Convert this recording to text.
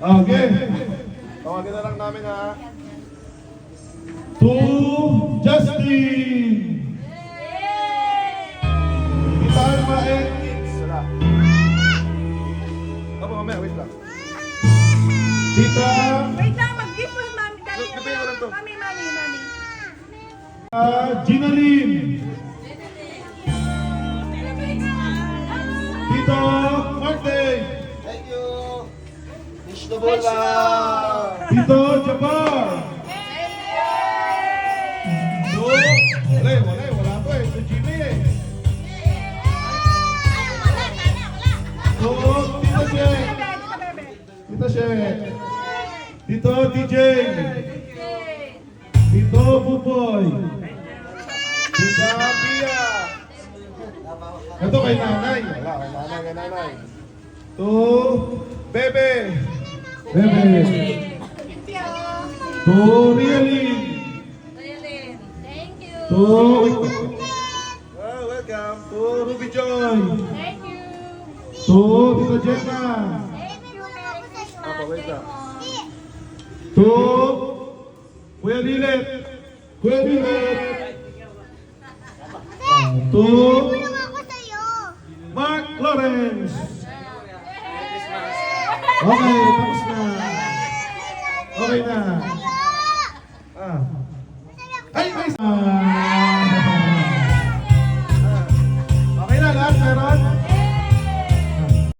Okay. Tawagin na lang namin ha. To Justin. Kita Alma and Kids, wala. Opo, mamaya, wait lang. Tita Wait lang, mag-gift po, mami. Dali, Bibigyan ko lang to. Mami. Gina Lim. Tito Martin. Thank you. Wish the bola. Tito Jabbar. Wala po eh. Si Jimmy eh. Tito Shek. Tito Shek. Tito DJ. Tito Buboy. Tita Pia. Ito kay nanay. Wala, kay nanay. To Bebe. Bebe. To Rialin. Thank you. To Welcome. To Ruby Joy. Thank you. To Tito Jenna. Thank you. Merry Christmas. Opo, wait lang. To Kuya Lilet. Kuya Lilet. To Mark Lawrence. Okay, tapos na. Okay na.